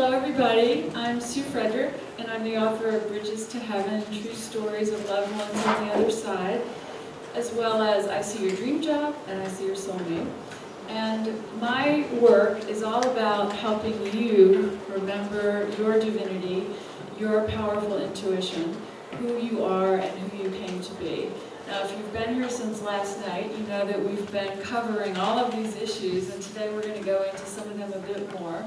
Hello everybody, I'm Sue Frederick, and I'm the author of Bridges to Heaven, True Stories of Loved Ones on the Other Side, as well as I See Your Dream Job and I See Your Soulmate. And my work is all about helping you remember your divinity, your powerful intuition, who you are and who you came to be. Now, if you've been here since last night, you know that we've been covering all of these issues, and today we're going to go into some of them a bit more.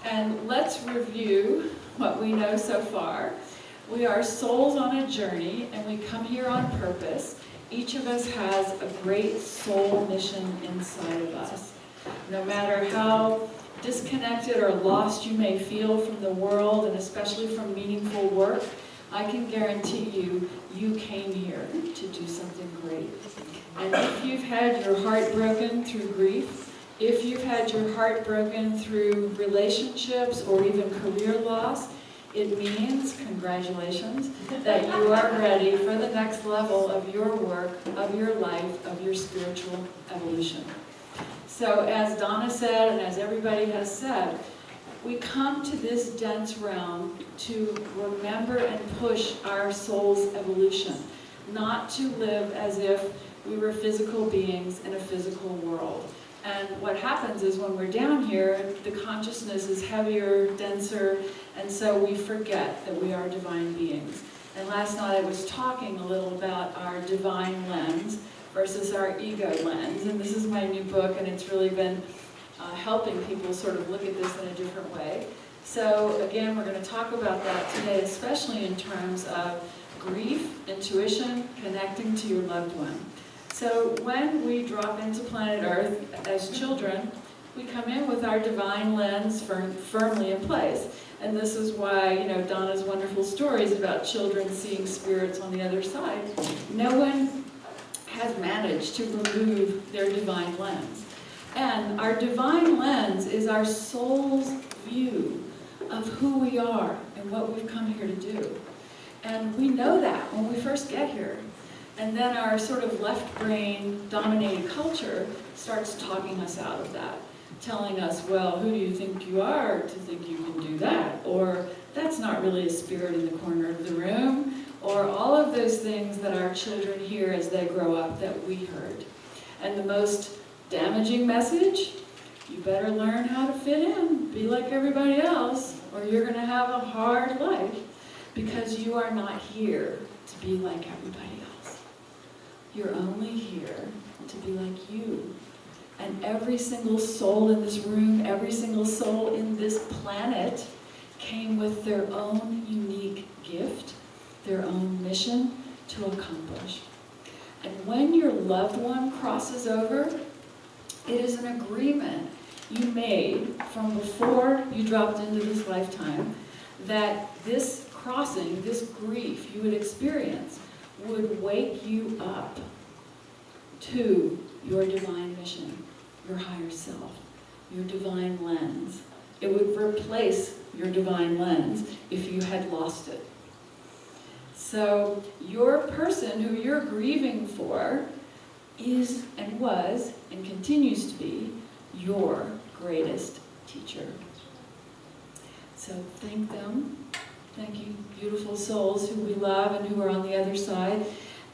And let's review what we know so far. We are souls on a journey, and we come here on purpose. Each of us has a great soul mission inside of us. No matter how disconnected or lost you may feel from the world, and especially from meaningful work, I can guarantee you, you came here to do something great. And if you've had your heart broken through grief, if you've had your heart broken through relationships or even career loss, it means, congratulations, that you are ready for the next level of your work, of your life, of your spiritual evolution. So as Donna said, and as everybody has said, we come to this dense realm to remember and push our soul's evolution, not to live as if we were physical beings in a physical world. And what happens is when we're down here, the consciousness is heavier, denser, and so we forget that we are divine beings. And last night I was talking a little about our divine lens versus our ego lens, and this is my new book, and it's really been helping people sort of look at this in a different way. So again, we're going to talk about that today, especially in terms of grief, intuition, connecting to your loved one. So when we drop into planet Earth as children, we come in with our divine lens firmly in place. And this is why, Donna's wonderful stories about children seeing spirits on the other side. No one has managed to remove their divine lens. And our divine lens is our soul's view of who we are and what we've come here to do. And we know that when we first get here. And then our sort of left brain dominated culture starts talking us out of that, telling us, well, who do you think you are to think you can do that? Or that's not really a spirit in the corner of the room. Or all of those things that our children hear as they grow up that we heard. And the most damaging message, you better learn how to fit in, be like everybody else, or you're going to have a hard life, because you are not here to be like everybody else. You're only here to be like you. And every single soul in this room, every single soul in this planet came with their own unique gift, their own mission to accomplish. And when your loved one crosses over, it is an agreement you made from before you dropped into this lifetime that this crossing, this grief you would experience, would wake you up to your divine mission, your higher self, your divine lens. It would replace your divine lens if you had lost it. So your person who you're grieving for is and was and continues to be your greatest teacher. So thank them. Thank you, beautiful souls who we love and who are on the other side.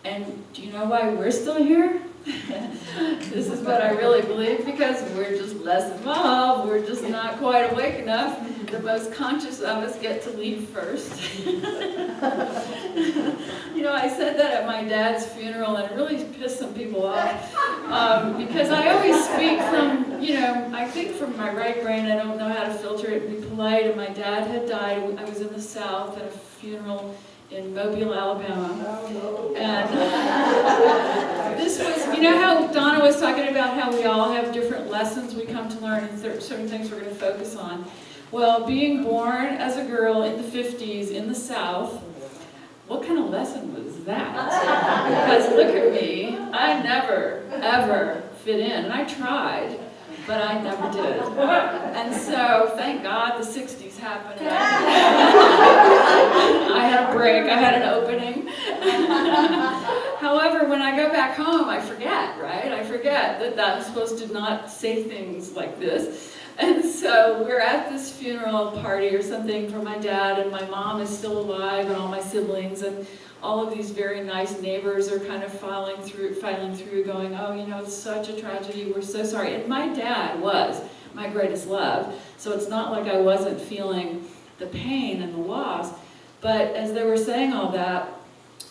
And do you know why we're still here? This is what I really believe, because we're just less evolved. We're just not quite awake enough. The most conscious of us get to leave first. I said that at my dad's funeral, and it really pissed some people off. Because I always speak from, I think from my right brain. I don't know how to filter it and be polite. And my dad had died. I was in the South at a funeral in Mobile, Alabama. And this was, how Donna was talking about how we all have different lessons we come to learn and certain things we're going to focus on. Well, being born as a girl in the 50s in the South, what kind of lesson was that? Because look at me, I never, ever fit in. And I tried, but I never did. And so, thank God, the 60s happened. I had a break, I had an opening. However, when I go back home, I forget, right? I forget that I'm supposed to not say things like this. And so we're at this funeral party or something for my dad, and my mom is still alive, and all my siblings, and all of these very nice neighbors are kind of filing through, going, oh, you know, it's such a tragedy, we're so sorry. And my dad was my greatest love, so it's not like I wasn't feeling the pain and the loss. But as they were saying all that,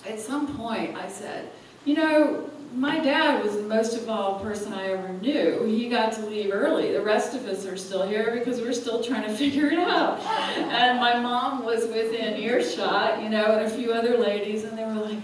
at some point I said, you know, my dad was the most involved person I ever knew. He got to leave early. The rest of us are still here because we're still trying to figure it out. And my mom was within earshot, you know, and a few other ladies, and they were like,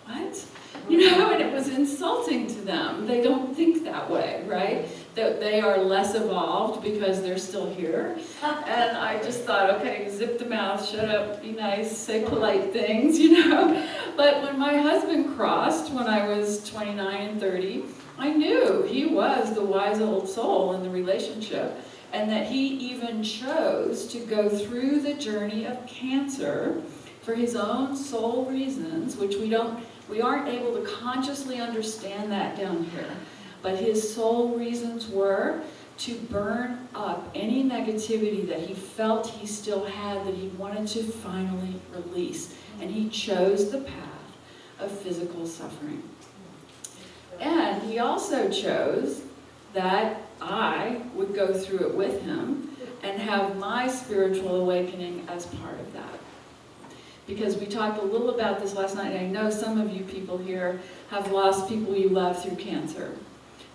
what? You know, and it was insulting to them. They don't think that way, right? That they are less evolved because they're still here. And I just thought, okay, zip the mouth, shut up, be nice, say polite things, you know. But when my husband crossed, when I was 29 and 30, I knew he was the wise old soul in the relationship, and that he even chose to go through the journey of cancer for his own soul reasons, which we aren't able to consciously understand that down here. But his soul reasons were to burn up any negativity that he felt he still had that he wanted to finally release. And he chose the path of physical suffering. And he also chose that I would go through it with him and have my spiritual awakening as part of that. Because we talked a little about this last night, and I know some of you people here have lost people you love through cancer,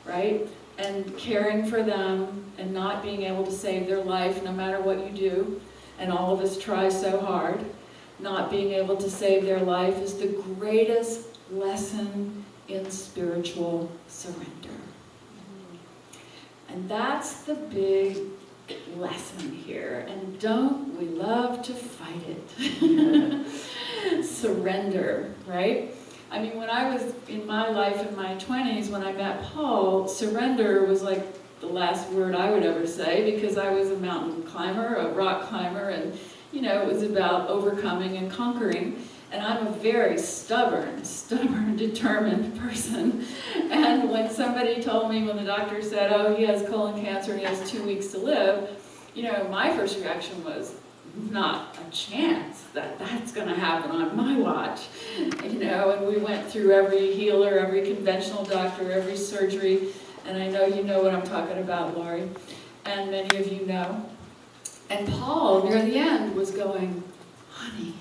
right? And caring for them and not being able to save their life no matter what you do, and all of us try so hard, not being able to save their life is the greatest lesson in spiritual surrender. And that's the big lesson here. And don't we love to fight it? Surrender, right? I mean, when I was in my life in my 20s, when I met Paul, surrender was like the last word I would ever say, because I was a mountain climber, a rock climber, and you know, it was about overcoming and conquering. And I'm a very stubborn, determined person. And when somebody told me, when the doctor said, oh, he has colon cancer and he has 2 weeks to live, you know, my first reaction was, not a chance that that's going to happen on my watch. You know, and we went through every healer, every conventional doctor, every surgery. And I know you know what I'm talking about, Laurie. And many of you know. And Paul, near the end, was going, honey.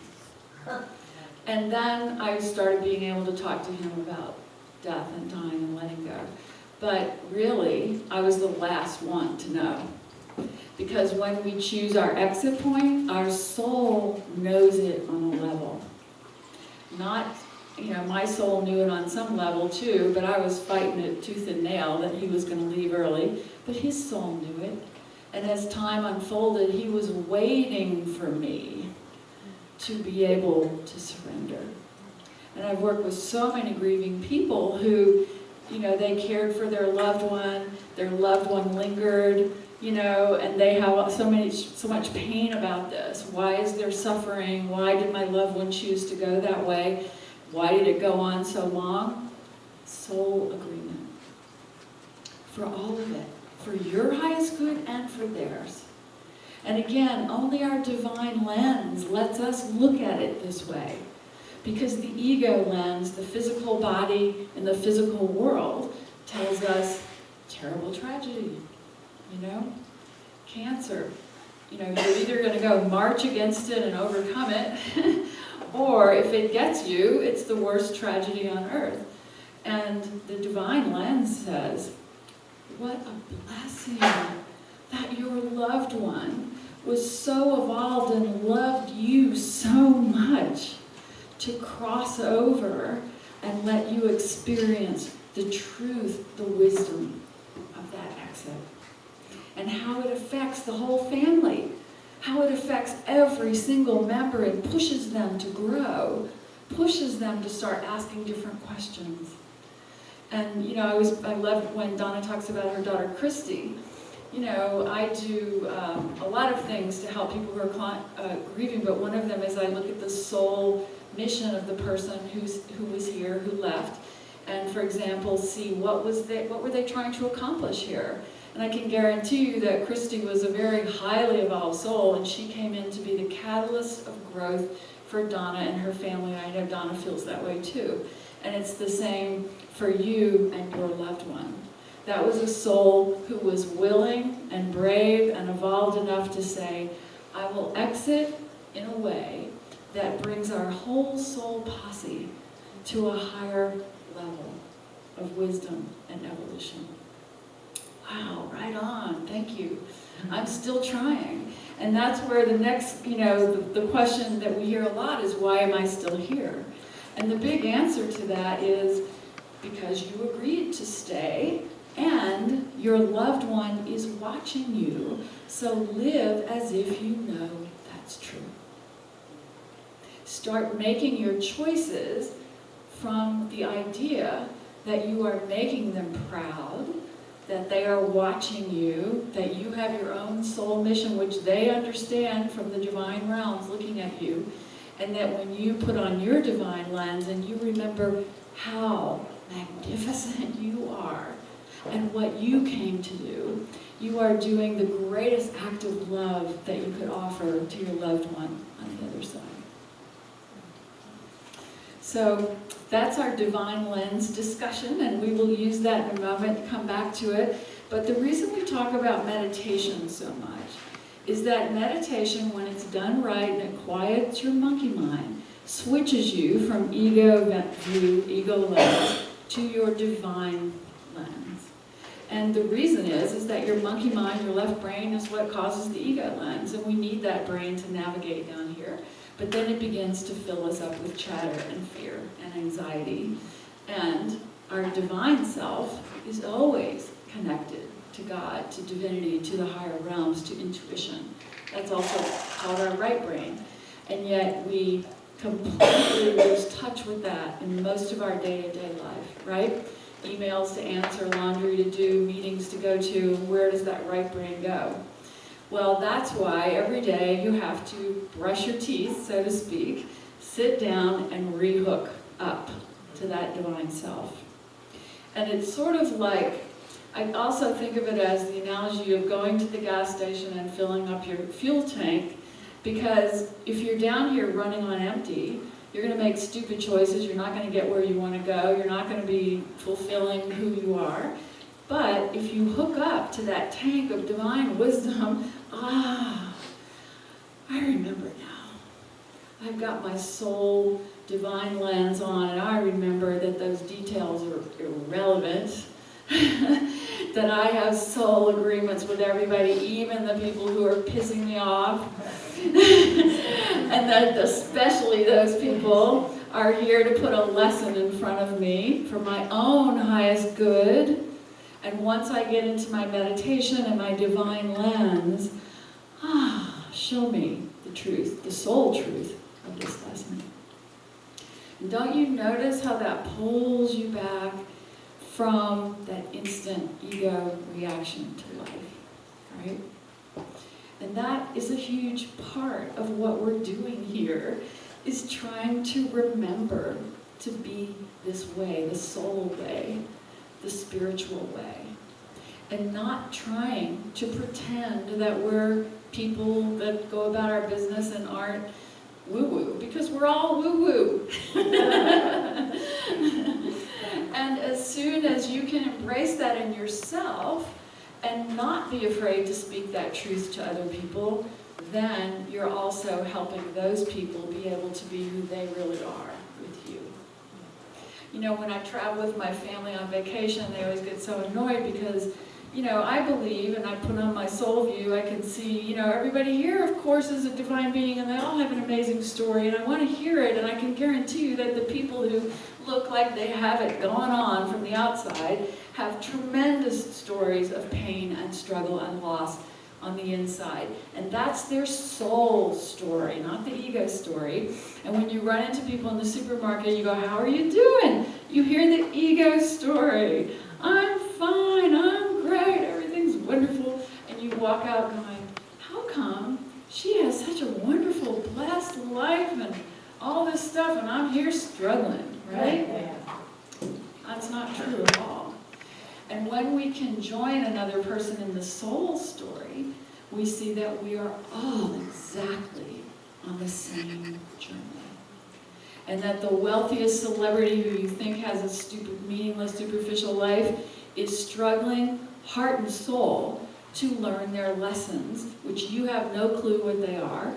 And then I started being able to talk to him about death and dying and letting go. But really, I was the last one to know. Because when we choose our exit point, our soul knows it on a level. Not, you know, my soul knew it on some level too, but I was fighting it tooth and nail that he was going to leave early. But his soul knew it. And as time unfolded, he was waiting for me to be able to surrender. And I've worked with so many grieving people who, you know, they cared for their loved one lingered, you know, and they have so much pain about this. Why is there suffering? Why did my loved one choose to go that way? Why did it go on so long? Soul agreement. For all of it. For your highest good and for theirs. And again, only our divine lens lets us look at it this way. Because the ego lens, the physical body in the physical world, tells us terrible tragedy, you know? Cancer. You know, you're either going to go march against it and overcome it, or if it gets you, it's the worst tragedy on earth. And the divine lens says, what a blessing that your loved one was so evolved and loved you so much to cross over and let you experience the truth, the wisdom of that exit. And how it affects the whole family, how it affects every single member and pushes them to grow, pushes them to start asking different questions. And, you know, I love when Donna talks about her daughter, Christy. You know, I do a lot of things to help people who are grieving, but one of them is I look at the soul mission of the person who was here, who left, and, for example, see what were they trying to accomplish here. And I can guarantee you that Christy was a very highly evolved soul, and she came in to be the catalyst of growth for Donna and her family. I know Donna feels that way too. And it's the same for you and your loved one. That was a soul who was willing and brave and evolved enough to say, I will exit in a way that brings our whole soul posse to a higher level of wisdom and evolution. Wow, right on, thank you. I'm still trying. And that's where the next, the question that we hear a lot is, why am I still here? And the big answer to that is because you agreed to stay and your loved one is watching you, so live as if you know that's true. Start making your choices from the idea that you are making them proud, that they are watching you, that you have your own soul mission, which they understand from the divine realms looking at you, and that when you put on your divine lens and you remember how magnificent you are and what you came to do, you are doing the greatest act of love that you could offer to your loved one on the other side. So that's our divine lens discussion, and we will use that in a moment, come back to it. But the reason we talk about meditation so much is that meditation, when it's done right and it quiets your monkey mind, switches you from ego view, ego lens, to your divine lens. And the reason is that your monkey mind, your left brain, is what causes the ego lens, and we need that brain to navigate down here. But then it begins to fill us up with chatter and fear and anxiety. And our divine self is always connected to God, to divinity, to the higher realms, to intuition. That's also called our right brain. And yet we completely lose touch with that in most of our day-to-day life, right? Emails to answer, laundry to do, meetings to go to, where does that right brain go? Well, that's why every day you have to brush your teeth, so to speak, sit down and rehook up to that divine self. And it's sort of like, I also think of it as the analogy of going to the gas station and filling up your fuel tank, because if you're down here running on empty, you're going to make stupid choices, you're not going to get where you want to go, you're not going to be fulfilling who you are. But if you hook up to that tank of divine wisdom, I remember now. I've got my soul divine lens on, and I remember that those details are irrelevant. That I have soul agreements with everybody, even the people who are pissing me off. And that especially those people are here to put a lesson in front of me for my own highest good. And once I get into my meditation and my divine lens, show me the truth, the soul truth of this lesson. And don't you notice how that pulls you back from that instant ego reaction to life, right? And that is a huge part of what we're doing here, is trying to remember to be this way, the soul way, the spiritual way, and not trying to pretend that we're people that go about our business and aren't woo-woo, because we're all woo-woo. And as soon as you can embrace that in yourself and not be afraid to speak that truth to other people, then you're also helping those people be able to be who they really are with you. You know, when I travel with my family on vacation, they always get so annoyed because, I believe, and I put on my soul view, I can see, everybody here, of course, is a divine being, and they all have an amazing story, and I want to hear it, and I can guarantee you that the people who look like they have it going on from the outside have tremendous stories of pain and struggle and loss on the inside. And that's their soul story, not the ego story. And when you run into people in the supermarket, you go, how are you doing? You hear the ego story. I'm fine, I'm great, everything's wonderful. And you walk out going, how come she has such a wonderful, blessed life and all this stuff, and I'm here struggling, right? That's not true at all. And when we can join another person in the soul story, we see that we are all exactly on the same journey. And that the wealthiest celebrity who you think has a stupid, meaningless, superficial life is struggling, heart and soul, to learn their lessons, which you have no clue what they are.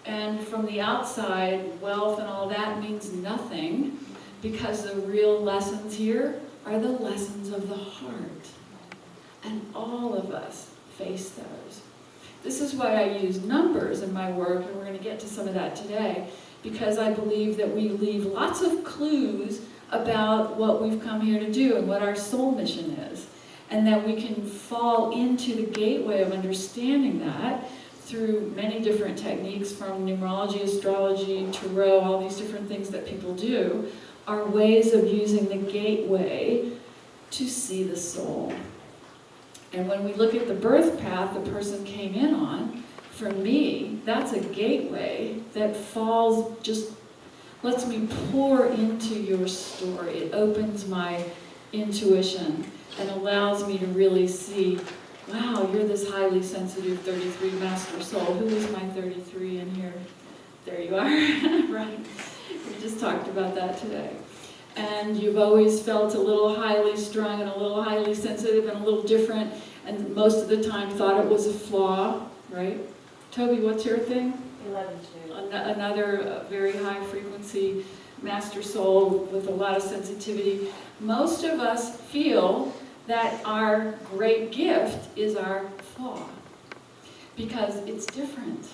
And from the outside, wealth and all that means nothing, because the real lessons here are the lessons of the heart. And all of us face those. This is why I use numbers in my work, and we're going to get to some of that today, because I believe that we leave lots of clues about what we've come here to do and what our soul mission is. And that we can fall into the gateway of understanding that through many different techniques, from numerology, astrology, tarot, all these different things that people do, are ways of using the gateway to see the soul. And when we look at the birth path the person came in on, for me, that's a gateway that falls, just lets me pour into your story. It opens my intuition and allows me to really see, wow, you're this highly sensitive 33 master soul. Who is my 33 in here? There you are, right? We just talked about that today. And you've always felt a little highly strung and a little highly sensitive and a little different, and most of the time thought it was a flaw, right? Toby, what's your thing? 11-2. Another very high frequency master soul with a lot of sensitivity. Most of us feel that our great gift is our flaw, because it's different,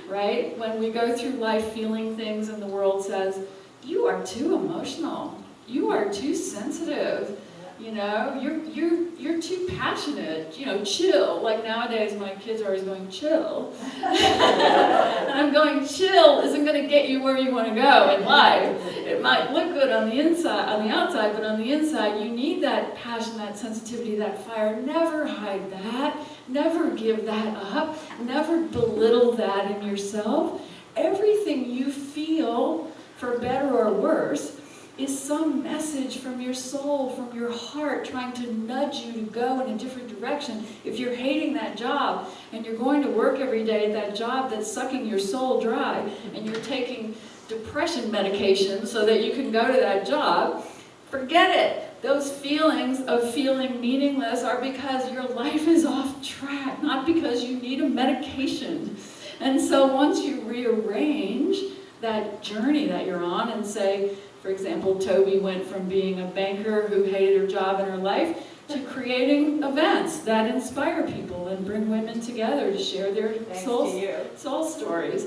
right? When we go through life feeling things and the world says, you are too emotional, you are too sensitive, you know, you're too passionate, you know, chill. Like nowadays my kids are always going, chill. And I'm going, chill isn't going to get you where you want to go in life. It might look good on the inside, on the outside, but on the inside you need that passion, that sensitivity, that fire. Never hide that. Never give that up. Never belittle that in yourself. Everything you feel, for better or worse, is some message from your soul, from your heart, trying to nudge you to go in a different direction. If you're hating that job, and you're going to work every day at that job that's sucking your soul dry, and you're taking depression medication so that you can go to that job, forget it. Those feelings of feeling meaningless are because your life is off track, not because you need a medication. And so once you rearrange that journey that you're on and say, for example, Toby went from being a banker who hated her job and her life to creating events that inspire people and bring women together to share their soul stories.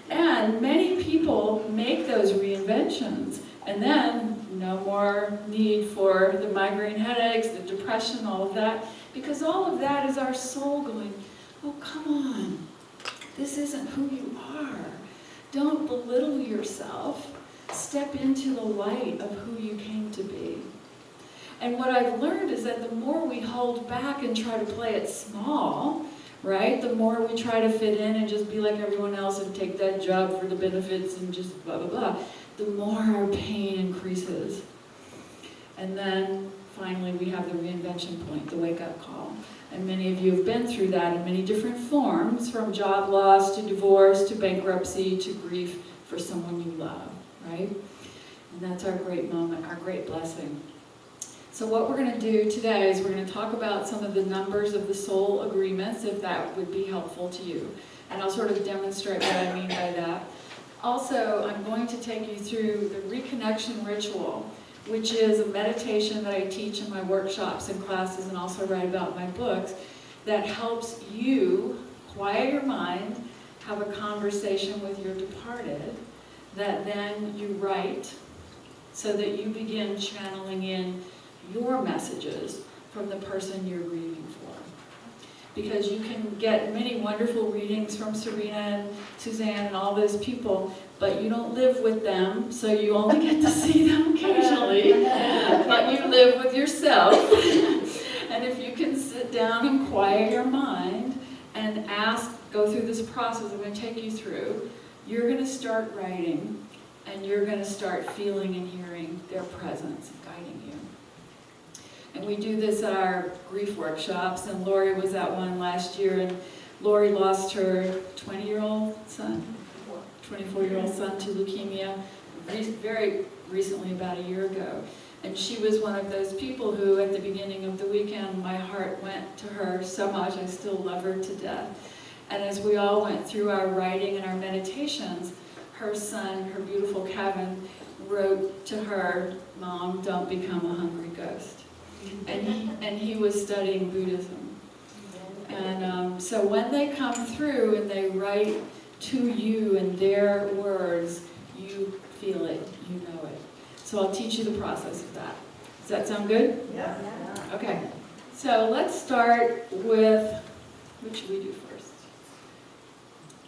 And many people make those reinventions, and then no more need for the migraine headaches, the depression, all of that, because all of that is our soul going, oh, come on, this isn't who you are. Don't belittle yourself. Step into the light of who you came to be. And what I've learned is that the more we hold back and try to play it small, right, the more we try to fit in and just be like everyone else and take that job for the benefits and just blah, blah, blah, the more our pain increases. And then finally we have the reinvention point, the wake-up call. And many of you have been through that in many different forms, from job loss to divorce to bankruptcy to grief for someone you love. Right? And that's our great moment, our great blessing. So what we're going to do today is we're going to talk about some of the numbers of the soul agreements, if that would be helpful to you. And I'll sort of demonstrate what I mean by that. Also, I'm going to take you through the reconnection ritual, which is a meditation that I teach in my workshops and classes and also write about in my books, that helps you quiet your mind, have a conversation with your departed, that then you write, so that you begin channeling in your messages from the person you're grieving for. Because you can get many wonderful readings from Serena and Suzanne and all those people, but you don't live with them, so you only get to see them occasionally, but you live with yourself. And if you can sit down and quiet your mind and go through this process I'm going to take you through, you're going to start writing, and you're going to start feeling and hearing their presence guiding you. And we do this at our grief workshops, and Lori was at one last year, and Lori lost her 20-year-old son, 24-year-old son to leukemia very recently, about a year ago. And she was one of those people who, at the beginning of the weekend, my heart went to her so much. I still love her to death. And as we all went through our writing and our meditations, her son, her beautiful Kevin, wrote to her, "Mom, don't become a hungry ghost." And he was studying Buddhism. And so when they come through and they write to you in their words, you feel it, you know it. So I'll teach you the process of that. Does that sound good? Yeah. Okay. So let's start with, what should we do first?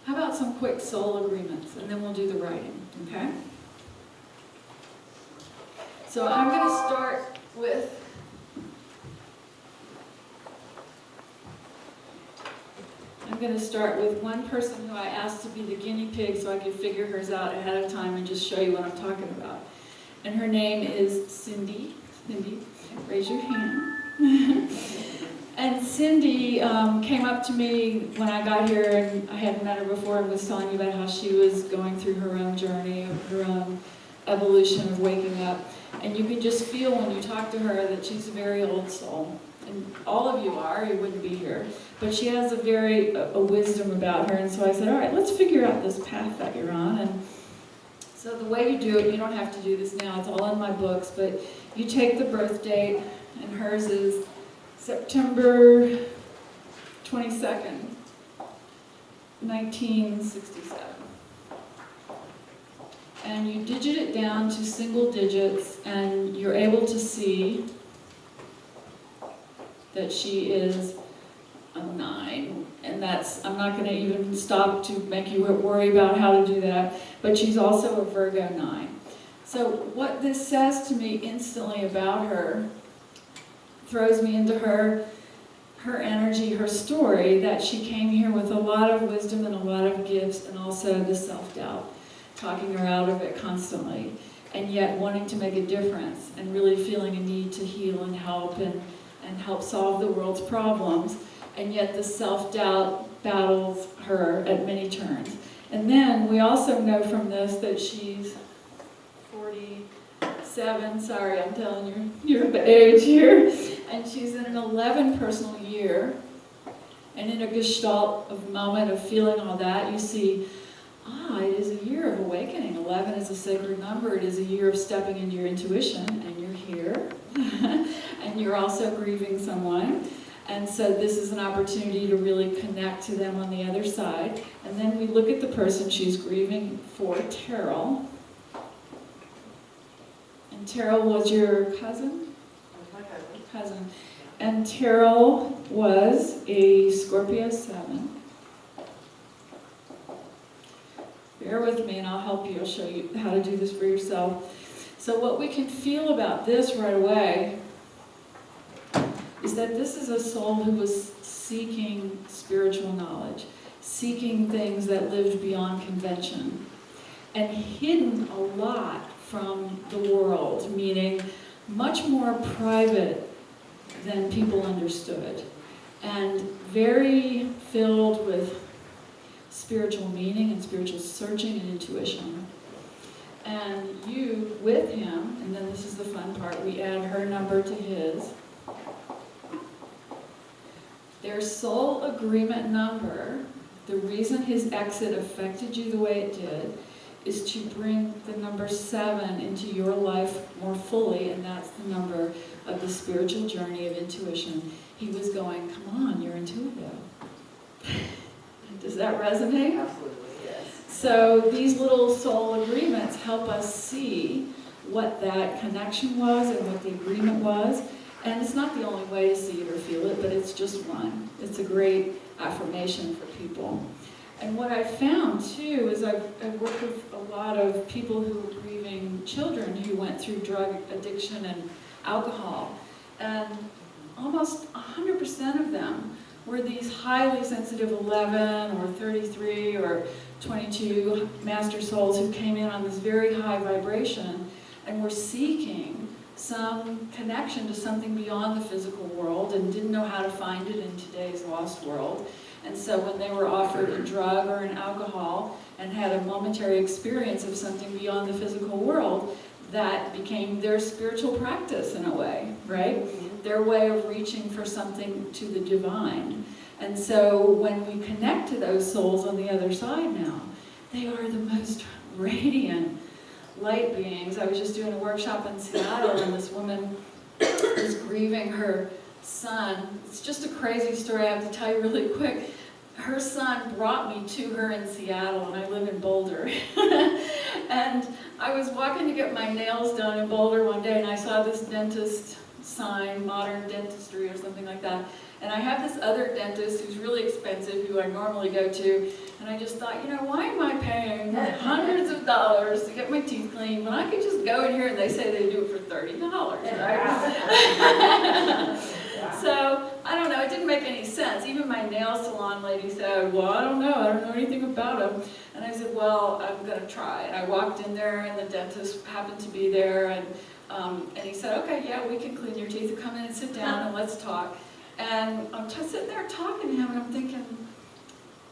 How about some quick soul agreements, and then we'll do the writing, okay? So I'm going to start with one person who I asked to be the guinea pig so I could figure hers out ahead of time and just show you what I'm talking about. And her name is Cindy. Cindy, raise your hand. And Cindy came up to me when I got here, and I hadn't met her before, and was telling me about how she was going through her own journey, her own evolution of waking up. And you can just feel when you talk to her that she's a very old soul. And all of you are, you wouldn't be here. But she has a wisdom about her, and so I said, all right, let's figure out this path that you're on. And so the way you do it, you don't have to do this now, it's all in my books, but you take the birth date, and hers is September 22nd, 1967. And you digit it down to single digits, and you're able to see that she is a 9. And I'm not going to even stop to make you worry about how to do that, but she's also a Virgo 9. So what this says to me instantly about her throws me into her energy, her story, that she came here with a lot of wisdom and a lot of gifts, and also the self-doubt, talking her out of it constantly, and yet wanting to make a difference, and really feeling a need to heal and help solve the world's problems, and yet the self-doubt battles her at many turns. And then we also know from this that she's 47, sorry, I'm telling your age here, and she's in an 11 personal year, and in a gestalt of moment of feeling all that, you see, it is a year of awakening. 11 is a sacred number. It is a year of stepping into your intuition, and you're here, and you're also grieving someone. And so this is an opportunity to really connect to them on the other side. And then we look at the person she's grieving for, Terrell. And Terrell was your cousin? That was my Cousin. And Terrell was a Scorpio 7. Bear with me and I'll help you. I'll show you how to do this for yourself. So what we can feel about this right away is that this is a soul who was seeking spiritual knowledge, seeking things that lived beyond convention, and hidden a lot from the world, meaning much more private than people understood, and very filled with spiritual meaning and spiritual searching and intuition. And you, with him, and then this is the fun part, we add her number to his. Their soul agreement number, the reason his exit affected you the way it did, is to bring the number 7 into your life more fully, and that's the number of the spiritual journey of intuition. He was going, come on, you're intuitive. Does that resonate? Absolutely, yes. So these little soul agreements help us see what that connection was and what the agreement was. And it's not the only way to see it or feel it, but it's just one. It's a great affirmation for people. And what I found too is I've worked with a lot of people who are grieving children who went through drug addiction and alcohol. And almost 100% of them were these highly sensitive 11 or 33 or 22 master souls who came in on this very high vibration and were seeking some connection to something beyond the physical world and didn't know how to find it in today's lost world. And so when they were offered a drug or an alcohol and had a momentary experience of something beyond the physical world, that became their spiritual practice in a way, right? Their way of reaching for something to the divine. And so when we connect to those souls on the other side now, they are the most radiant light beings. I was just doing a workshop in Seattle, and this woman is grieving her son. It's just a crazy story I have to tell you really quick. Her son brought me to her in Seattle, and I live in Boulder. And I was walking to get my nails done in Boulder one day, and I saw this dentist sign, modern dentistry or something like that. And I have this other dentist who's really expensive, who I normally go to, and I just thought, you know, why am I paying hundreds of dollars to get my teeth cleaned when I could just go in here and they say they do it for $30, right? So, I don't know, it didn't make any sense. Even my nail salon lady said, well, I don't know anything about them. And I said, well, I'm going to try. And I walked in there, and the dentist happened to be there, and he said, okay, yeah, we can clean your teeth. Come in and sit down and let's talk. And I'm just sitting there talking to him, and I'm thinking,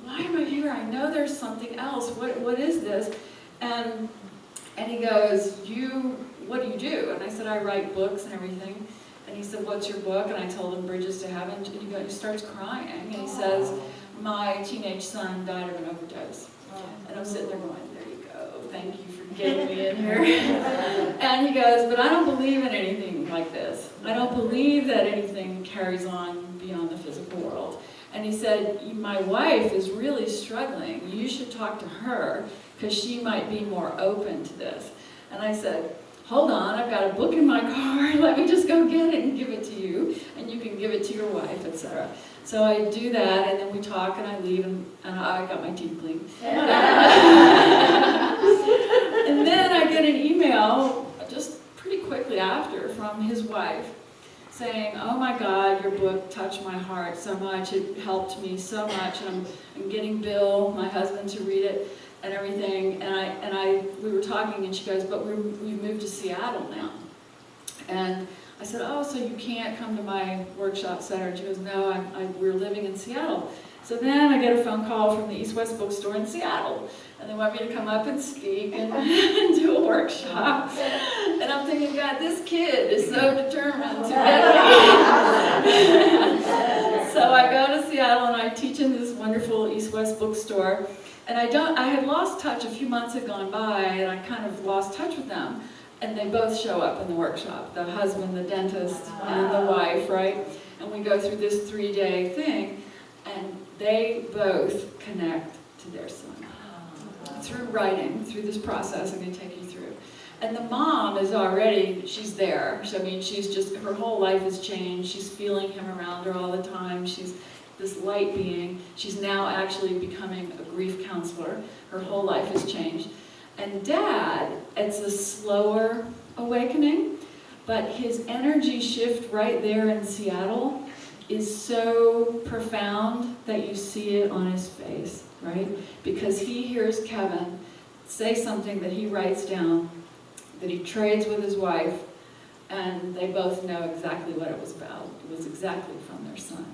why am I here? I know there's something else. What is this? And he goes, what do you do? And I said, I write books and everything. And he said, what's your book? And I told him, Bridges to Heaven. And he starts crying. And he says, my teenage son died of an overdose. And I'm sitting there going, there you go. Thank you for getting me in here. And he goes, but I don't believe in anything like this. I don't believe that anything carries on beyond the physical world. And he said, my wife is really struggling. You should talk to her, because she might be more open to this. And I said, hold on, I've got a book in my car. Let me just go get it and give it to you. And you can give it to your wife, etc. So I do that, and then we talk, and I leave, and I got my teeth cleaned. And then I get an email just pretty quickly after from his wife saying, oh my God, your book touched my heart so much. It helped me so much. And I'm getting Bill, my husband, to read it and everything. And we were talking, and she goes, but we've moved to Seattle now. And I said, oh, so you can't come to my workshop center? And she goes, no, we're living in Seattle. So then I get a phone call from the East West bookstore in Seattle, and they want me to come up and speak and do a workshop. And I'm thinking, God, this kid is so determined to get me. So I go to Seattle, and I teach in this wonderful East West bookstore. And I had lost touch. A few months had gone by, and I kind of lost touch with them. And they both show up in the workshop, the husband, the dentist, and the wife, right? And we go through this 3-day thing, and they both connect to their son through writing, through this process I'm going to take you through. And the mom is already, she's there. I mean, she's just, her whole life has changed. She's feeling him around her all the time. She's this light being. She's now actually becoming a grief counselor. Her whole life has changed. And Dad, it's a slower awakening, but his energy shift right there in Seattle is so profound that you see it on his face, right? Because he hears Kevin say something that he writes down, that he trades with his wife, and they both know exactly what it was about. It was exactly from their son.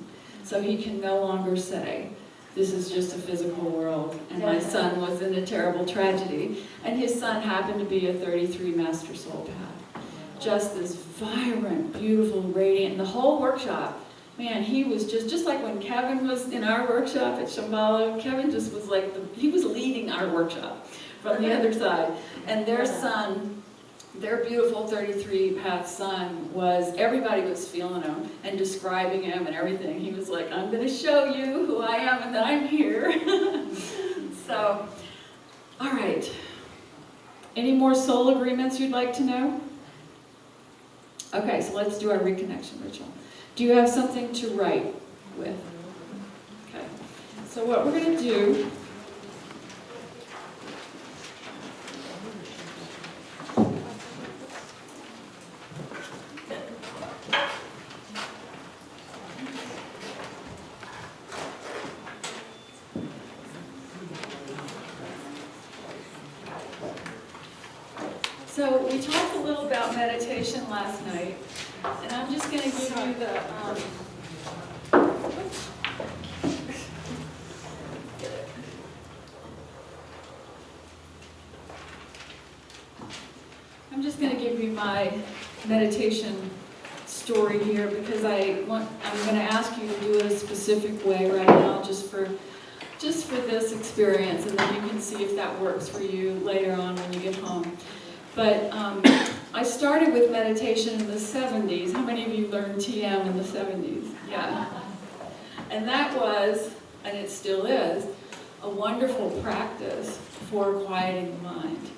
So he can no longer say, this is just a physical world, and my son was in a terrible tragedy. And his son happened to be a 33 Master Soul Path. Just this vibrant, beautiful, radiant, and the whole workshop, man, he was just like when Kevin was in our workshop at Shambhala, Kevin just was like, he was leading our workshop from the other side. And their son, their beautiful 33 Path son everybody was feeling him and describing him and everything. He was like, I'm going to show you who I am and that I'm here. So, all right. Any more soul agreements you'd like to know? Okay, so let's do our reconnection ritual. Do you have something to write with? Okay. So what we're going to do, So we talked a little about meditation last night, and I'm just going to give you the, I'm just going to give you my meditation story here because I'm going to ask you to do it a specific way right now, just for this experience, and then you can see if that works for you later on when you get home. But I started with meditation in the 70s. How many of you learned TM in the 70s? Yeah. And that was, and it still is, a wonderful practice for quieting the mind.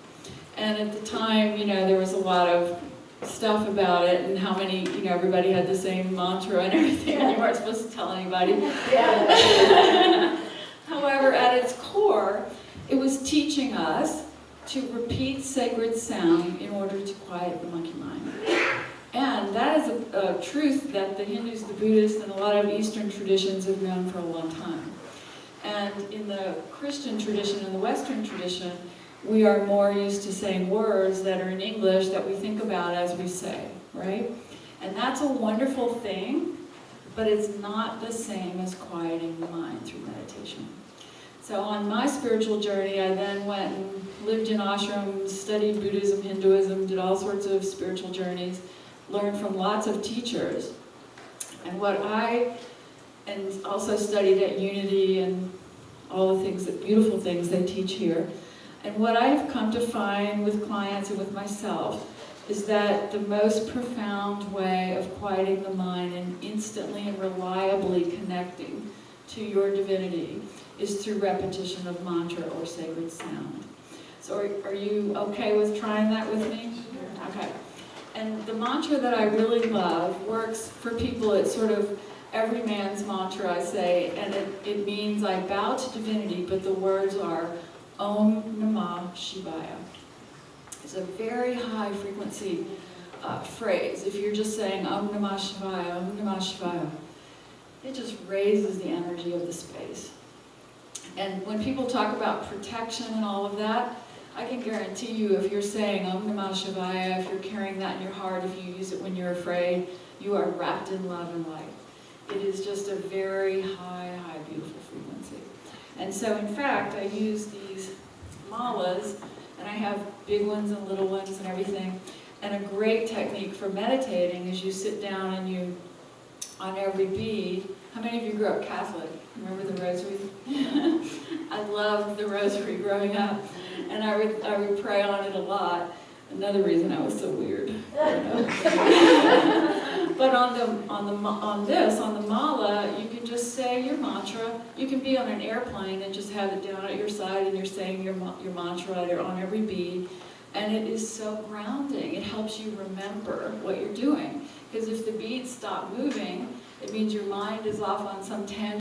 And at the time, there was a lot of stuff about it and how many, everybody had the same mantra and everything, and you weren't supposed to tell anybody. Yeah. However, at its core, it was teaching us to repeat sacred sound in order to quiet the monkey mind. And that is a truth that the Hindus, the Buddhists, and a lot of Eastern traditions have known for a long time. And in the Christian tradition and the Western tradition, we are more used to saying words that are in English that we think about as we say, right? And that's a wonderful thing, but it's not the same as quieting the mind through meditation. So on my spiritual journey, I then went and lived in ashrams, studied Buddhism, Hinduism, did all sorts of spiritual journeys, learned from lots of teachers. And also studied at Unity and all the things, beautiful things they teach here. And what I have come to find with clients and with myself is that the most profound way of quieting the mind and instantly and reliably connecting to your divinity is through repetition of mantra or sacred sound. So are you okay with trying that with me? Okay. And the mantra that I really love works for people. It's sort of every man's mantra, I say, and it means I bow to divinity, but the words are Om Namah Shivaya. It's a very high frequency phrase. If you're just saying Om Namah Shivaya, Om Namah Shivaya, it just raises the energy of the space. And when people talk about protection and all of that, I can guarantee you if you're saying Om Namah Shivaya, if you're carrying that in your heart, if you use it when you're afraid, you are wrapped in love and light. It is just a very high, beautiful frequency. And so in fact, I use these malas, and I have big ones and little ones and everything. And a great technique for meditating is you sit down and you, on every bead, how many of you grew up Catholic? Remember the rosary? I loved the rosary growing up, and I would pray on it a lot. Another reason I was so weird. But on the mala, you can just say your mantra. You can be on an airplane and just have it down at your side, and you're saying your mantra on every bead, and it is so grounding. It helps you remember what you're doing, because if the beads stop moving, it means your mind is off on some tangent.